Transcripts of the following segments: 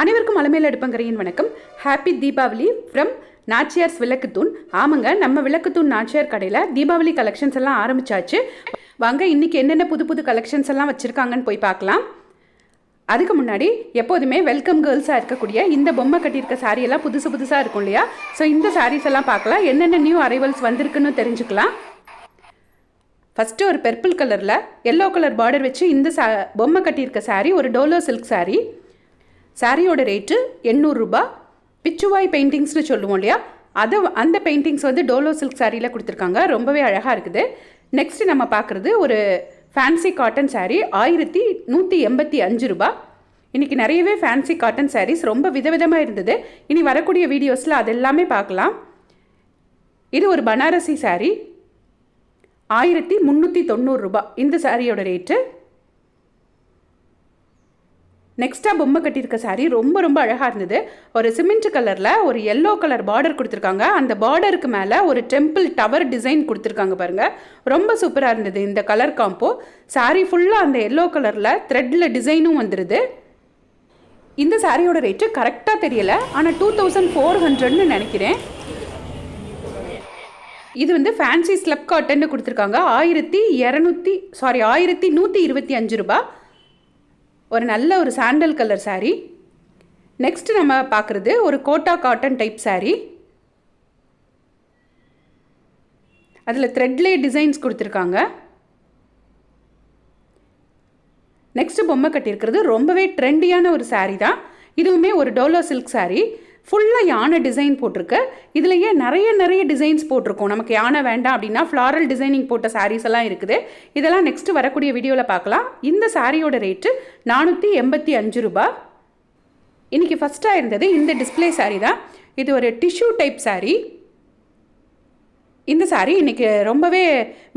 அனைவருக்கும் அலமேல் அடுப்பங்கரையின் வணக்கம். Happy Deepavali from Nachiyars Vilakkuthoon. ஆமாங்க, நம்ம விளக்குத்தூண் நாச்சியார் கடையில் தீபாவளி கலெக்ஷன்ஸ் எல்லாம் ஆரம்பிச்சாச்சு. வாங்க இன்னைக்கு என்னென்ன புது புது கலெக்ஷன்ஸ் எல்லாம் வச்சுருக்காங்கன்னு போய் பார்க்கலாம். அதுக்கு முன்னாடி எப்போதுமே வெல்கம் கேர்ள்ஸாக இருக்கக்கூடிய இந்த பொம்மை கட்டியிருக்க சாரியெல்லாம் புதுசாக இருக்கும் இல்லையா? ஸோ இந்த சாரீஸ் எல்லாம் பார்க்கலாம், என்னென்ன நியூ அரைவல்ஸ் வந்திருக்குன்னு தெரிஞ்சுக்கலாம். ஃபஸ்ட்டு ஒரு பர்பிள் கலரில் எல்லோ கலர் பார்டர் வச்சு இந்த பொம்மை கட்டியிருக்க சாரீ ஒரு டோலோ சில்க் சாரீ. சாரியோட ரேட்டு 800 ரூபா. பிச்சுவாய் பெயிண்டிங்ஸ்னு சொல்லுவோம் இல்லையா, அந்த பெயிண்டிங்ஸ் வந்து டோலோ சில்க் சாரியில் கொடுத்துருக்காங்க. ரொம்பவே அழகாக இருக்குது. நெக்ஸ்ட் நம்ம பார்க்குறது ஒரு ஃபேன்சி காட்டன் சாரீ 1185 ரூபா. இன்றைக்கி நிறையவே ஃபேன்சி காட்டன் சாரீஸ் ரொம்ப விதவிதமாக இருந்தது. இனி வரக்கூடிய வீடியோஸில் அது எல்லாமே பார்க்கலாம். இது ஒரு பனாரசி சாரீ 1390 ரூபா இந்த சாரியோட ரேட்டு. நெக்ஸ்ட்டாக பொம்மை கட்டியிருக்க சாரீ ரொம்ப அழகாக இருந்தது. ஒரு சிமெண்ட் கலரில் ஒரு எல்லோ கலர் பார்டர் கொடுத்துருக்காங்க. அந்த பார்டருக்கு மேலே ஒரு டெம்பிள் டவர் டிசைன் கொடுத்துருக்காங்க பாருங்கள். ரொம்ப சூப்பராக இருந்தது இந்த கலர் காம்போ. சாரீ ஃபுல்லாக அந்த எல்லோ கலரில் த்ரெட்டில் டிசைனும் வந்துடுது. இந்த சாரியோட ரேட்டு கரெக்டாக தெரியலை, ஆனால் 2400ன்னு நினைக்கிறேன். இது வந்து ஃபேன்சி ஸ்லப் காட்டன் கொடுத்துருக்காங்க. 1125 ரூபா. ஒரு நல்ல ஒரு சாண்டல் கலர் சாரீ. நெக்ஸ்ட் நம்ம பார்க்குறது ஒரு கோட்டா காட்டன் டைப் சாரீ. அதில் த்ரெட்லே டிசைன்ஸ் கொடுத்துருக்காங்க. நெக்ஸ்ட் பொம்மை கட்டியிருக்கிறது ரொம்பவே ட்ரெண்டியான ஒரு சாரீ தான். இதுவுமே ஒரு டோலோ சில்க் சாரீ. ஃபுல்லாக யானை டிசைன் போட்டிருக்கு. இதுலேயே நிறைய டிசைன்ஸ் போட்டிருக்கோம். நமக்கு யானை வேண்டாம் அப்படின்னா ஃப்ளாரல் டிசைனிங் போட்ட சாரீஸ் எல்லாம் இருக்குது. இதெல்லாம் நெக்ஸ்ட்டு வரக்கூடிய வீடியோவில் பார்க்கலாம். இந்த சாரியோட ரேட்டு 485 ரூபா. இன்றைக்கி ஃபஸ்ட்டாக இருந்தது இந்த டிஸ்பிளே சாரீ தான். இது ஒரு டிஷ்யூ டைப் சாரீ. இந்த சாரீ இன்றைக்கி ரொம்பவே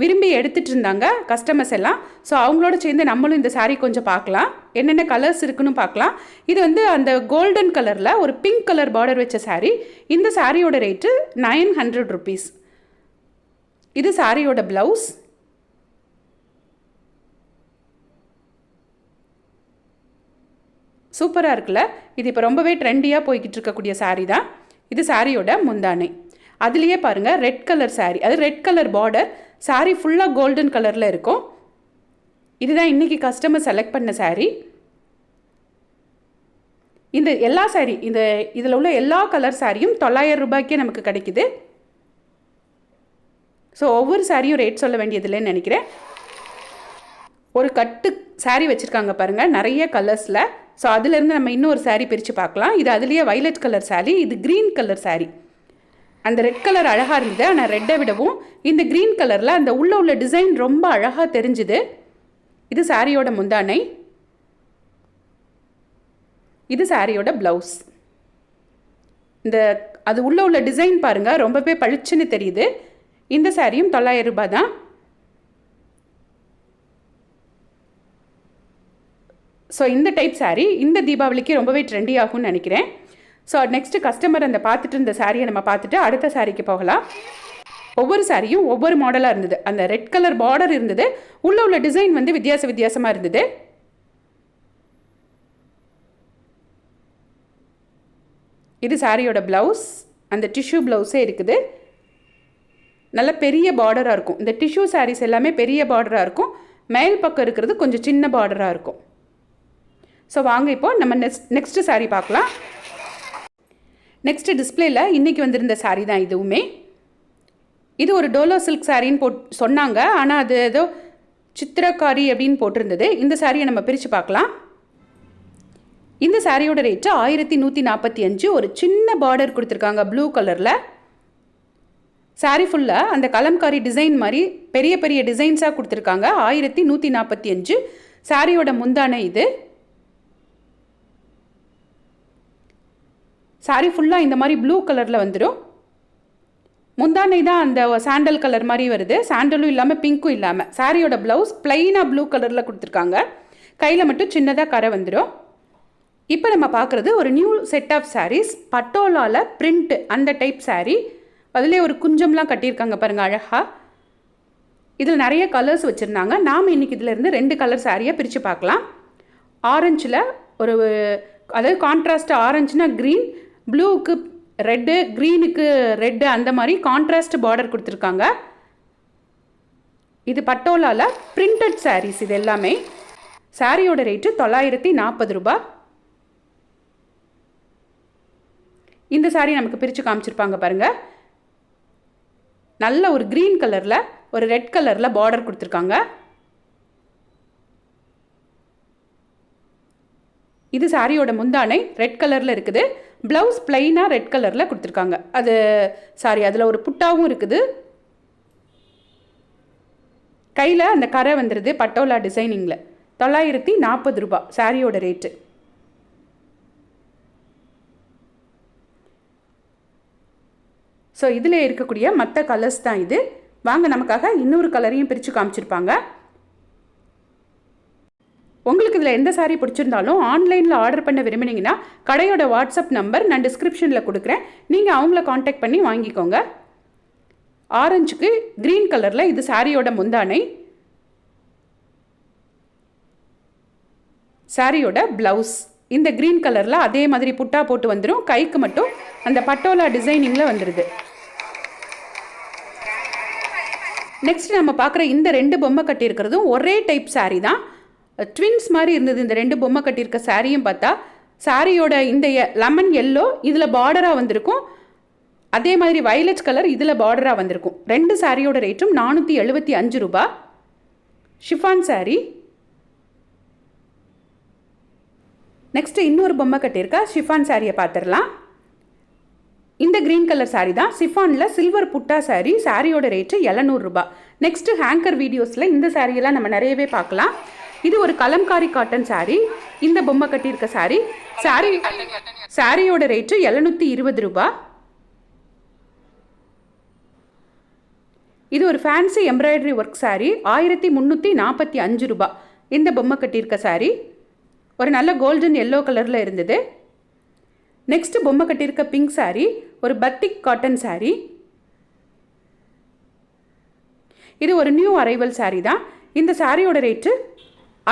விரும்பி எடுத்துகிட்டு இருந்தாங்க கஸ்டமர்ஸ் எல்லாம். ஸோ அவங்களோட சேர்ந்து நம்மளும் இந்த சாரீ கொஞ்சம் பார்க்கலாம், என்னென்ன கலர்ஸ் இருக்குன்னு பார்க்கலாம். இது வந்து அந்த கோல்டன் கலரில் ஒரு பிங்க் கலர் பார்டர் வச்ச சாரீ. இந்த சாரியோட ரேட்டு 900 ருபீஸ். இது சாரியோட ப்ளவுஸ். சூப்பராக இருக்குல்ல? இது இப்போ ரொம்பவே ட்ரெண்டியாக போய்கிட்டு இருக்கக்கூடிய சாரீ தான். இது சாரியோட முந்தானை. அதுலேயே பாருங்கள் ரெட் கலர் சாரீ, அது ரெட் கலர் பார்டர். சாரீ ஃபுல்லாக கோல்டன் கலரில் இருக்கும். இதுதான் இன்றைக்கி கஸ்டமர் செலக்ட் பண்ண சாரீ. இந்த எல்லா சாரீ இதில் உள்ள எல்லா கலர் சாரியும் 900 ரூபாய்க்கே நமக்கு கிடைக்குது. ஸோ ஒவ்வொரு சாரியும் ரேட் சொல்ல வேண்டியதில்லைன்னு நினைக்கிறேன். ஒரு கட்டு சாரீ வச்சுருக்காங்க பாருங்கள் நிறைய கலர்ஸில். ஸோ அதுலேருந்து நம்ம இன்னொரு சாரீ பிரித்து பார்க்கலாம். இது அதுலேயே வைலட் கலர் சாரீ, இது க்ரீன் கலர் சாரீ. அந்த ரெட் கலர் அழகாக இருந்தது, ஆனால் ரெட்டை விடவும் இந்த க்ரீன் கலரில் அந்த உள்ள டிசைன் ரொம்ப அழகாக தெரிஞ்சுது. இது சாரியோட முந்தானை. இது சாரியோட ப்ளவுஸ். இந்த அது உள்ள டிசைன் பாருங்கள் ரொம்பவே பளிச்சுன்னு தெரியுது. இந்த சாரியும் 900 ரூபாய் தான். ஸோ இந்த டைப் சாரீ இந்த தீபாவளிக்கு ரொம்பவே ட்ரெண்டி ஆகும்னு நினைக்கிறேன். ஸோ நெக்ஸ்ட்டு கஸ்டமர் அந்த பார்த்துட்டு இருந்த சாரியை நம்ம பார்த்துட்டு அடுத்த சாரிக்கு போகலாம். ஒவ்வொரு சாரியும் ஒவ்வொரு மாடலாக இருந்தது. அந்த ரெட் கலர் பார்டர் இருந்தது, உள்ள டிசைன் வந்து வித்தியாசமாக இருந்தது. இது சாரியோட ப்ளவுஸ். அந்த டிஷ்யூ ப்ளவுஸே இருக்குது. நல்ல பெரிய பார்டராக இருக்கும். இந்த டிஷ்யூ சாரீஸ் எல்லாமே பெரிய பார்டராக இருக்கும். மேல் பக்கம் இருக்கிறது கொஞ்சம் சின்ன பார்டராக இருக்கும். ஸோ வாங்க இப்போ நம்ம நெக்ஸ்ட்டு சாரீ பார்க்கலாம். நெக்ஸ்ட்டு டிஸ்பிளேயில் இன்றைக்கி வந்திருந்த சாரீ தான் இதுவுமே. இது ஒரு டோலோ சில்க் சாரின்னு சொன்னாங்க, ஆனால் அது ஏதோ சித்திரக்காரி அப்படின்னு போட்டிருந்தது. இந்த சாரியை நம்ம பிரித்து பார்க்கலாம். இந்த சாரியோட ரேட்டு 1145. ஒரு சின்ன பார்டர் கொடுத்துருக்காங்க ப்ளூ கலரில். சாரீ ஃபுல்லாக அந்த கலம்காரி டிசைன் மாதிரி பெரிய டிசைன்ஸாக கொடுத்துருக்காங்க. 1145 சாரியோட முந்தானை. இது சாரீ ஃபுல்லாக இந்த மாதிரி ப்ளூ கலரில் வந்துடும். முந்தானை தான் அந்த சாண்டல் கலர் மாதிரி வருது. சாண்டலும் இல்லாமல் பிங்க்கும் இல்லாமல். சாரியோட ப்ளவுஸ் ப்ளைனாக ப்ளூ கலரில் கொடுத்துருக்காங்க. கையில் மட்டும் சின்னதாக கரை வந்துடும். இப்போ நம்ம பார்க்குறது ஒரு நியூ செட் ஆஃப் சாரீஸ். பட்டோலாவில் பிரிண்ட் அந்த டைப் சாரீ. அதிலே ஒரு குஞ்சம்லாம் கட்டியிருக்காங்க பாருங்கள் அழகாக. இதில் நிறைய கலர்ஸ் வச்சுருந்தாங்க. நாம் இன்றைக்கி இதிலேருந்து 2 கலர் சாரியை பிரித்து பார்க்கலாம். ஆரஞ்சில் ஒரு அதாவது கான்ட்ராஸ்ட் ஆரஞ்சுனா க்ரீன், ப்ளூவுக்கு ரெட்டு, க்ரீனுக்கு ரெட்டு, அந்த மாதிரி கான்ட்ராஸ்ட் பார்டர் கொடுத்துருக்காங்க. இது பட்டோலாவில் பிரிண்டட் சாரீஸ். இது எல்லாமே சாரியோட ரேட்டு 940 ரூபா. இந்த சாரீ நமக்கு பிரித்து காமிச்சிருப்பாங்க பாருங்கள். நல்ல ஒரு க்ரீன் கலரில் ஒரு ரெட் கலரில் பார்டர் கொடுத்துருக்காங்க. இது சாரியோட முந்தானை ரெட் கலரில் இருக்குது. ப்ளவுஸ் பிளைனாக ரெட் கலரில் கொடுத்துருக்காங்க. அது சாரி, அதில் ஒரு புட்டாவும் இருக்குது. கையில் அந்த கரை வந்துடுது பட்டோலா டிசைனிங்கில். 940 ரூபா சாரியோட ரேட்டு. ஸோ இதில் இருக்கக்கூடிய மற்ற கலர்ஸ் தான் இது. வாங்க, நமக்காக இன்னொரு கலரையும் பிரித்து காமிச்சிருப்பாங்க. உங்களுக்கு இதில் எந்த சாரீ பிடிச்சிருந்தாலும் ஆன்லைனில் ஆர்டர் பண்ண விரும்பினீங்கன்னா கடையோட வாட்ஸ்அப் நம்பர் நான் டிஸ்கிரிப்ஷனில் கொடுக்குறேன். நீங்கள் அவங்கள காண்டாக்ட் பண்ணி வாங்கிக்கோங்க. ஆரஞ்சுக்கு க்ரீன் கலரில் இது சாரியோட முந்தானை. சாரியோட ப்ளவுஸ் இந்த க்ரீன் கலரில் அதே மாதிரி புட்டா போட்டு வந்துடும். கைக்கு மட்டும் அந்த பட்டோலா டிசைனிங்கில் வந்துடுது. நெக்ஸ்ட் நம்ம பார்க்குற இந்த 2 பொம்மை கட்டியிருக்கிறதும் ஒரே டைப் சாரீ தான். ட்வின்ஸ் மாதிரி இருந்தது இந்த 2 பொம்மை கட்டியிருக்க சாரியும். பார்த்தா சாரியோட இந்த லெமன் எல்லோ இதில் பார்டராக வந்திருக்கும். அதே மாதிரி வயலட் கலர் இதில் பார்டராக வந்திருக்கும். 2 சாரியோட ரேட்டும் 475 ரூபா. ஷிஃபான் சாரீ. நெக்ஸ்ட்டு இன்னொரு பொம்மை கட்டியிருக்கா ஷிஃபான் சாரியை பார்த்துடலாம். இந்த க்ரீன் கலர் சாரீ தான். ஷிஃபானில் சில்வர் புட்டா சாரீ. சாரியோட ரேட்டு 700 ரூபா. நெக்ஸ்ட்டு ஹேங்கர் வீடியோஸில் இந்த சாரியெல்லாம் நம்ம நிறையவே பார்க்கலாம். இது ஒரு கலம்காரி காட்டன் சாரீ. இந்த பொம்மை கட்டியிருக்க சாரியோட ரேட்டு 720 ரூபா. இது ஒரு ஃபேன்சி எம்ப்ராய்டரி ஒர்க் சாரீ. 1345 ரூபா. இந்த பொம்மை கட்டியிருக்க சாரீ ஒரு நல்ல கோல்டன் எல்லோ கலரில் இருந்தது. நெக்ஸ்ட் பொம்மை கட்டியிருக்க பிங்க் சாரீ ஒரு பத்திக் காட்டன் சாரீ. இது ஒரு நியூ அரைவல் சாரீ தான். இந்த சாரியோட ரேட்டு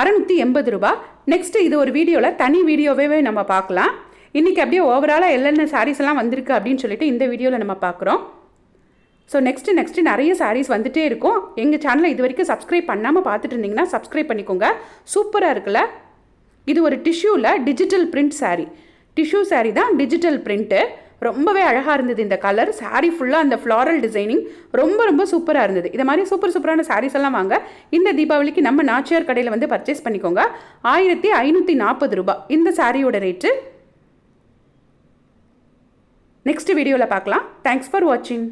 680 ரூபா. நெக்ஸ்ட் இது ஒரு வீடியோவில் தனி வீடியோவே நம்ம பார்க்கலாம். இன்றைக்கி அப்படியே ஓவராலாக என்னென்ன சாரீஸ் எல்லாம் வந்திருக்கு அப்படின்னு சொல்லிட்டு இந்த வீடியோவில் நம்ம பார்க்குறோம். ஸோ நெக்ஸ்ட்டு நிறைய சாரீஸ் வந்துகிட்டே இருக்கும். எங்கள் சேனலை இது வரைக்கும் சப்ஸ்கிரைப் பண்ணாமல் பார்த்துட்டு இருந்தீங்கன்னா சப்ஸ்கிரைப் பண்ணிக்கோங்க. சூப்பராக இருக்குல்ல. இது ஒரு டிஷ்யூவில் digital print saree. Tissue saree தான், டிஜிட்டல் பிரிண்ட்டு. ரொம்பவே அழகாக இருந்தது இந்த கலர். சாரீ ஃபுல்லாக அந்த ஃப்ளாரல் டிசைனிங் ரொம்ப சூப்பராக இருந்தது. இதை மாதிரி சூப்பரான சாரீஸ் எல்லாம் வாங்க இந்த தீபாவளிக்கு நம்ம நாச்சியார் கடையில் வந்து பர்ச்சேஸ் பண்ணிக்கோங்க. 1540 ரூபா இந்த சாரியோட ரேட்டு. நெக்ஸ்ட் வீடியோவில் பார்க்கலாம். தேங்க்ஸ் ஃபார் வாட்சிங்.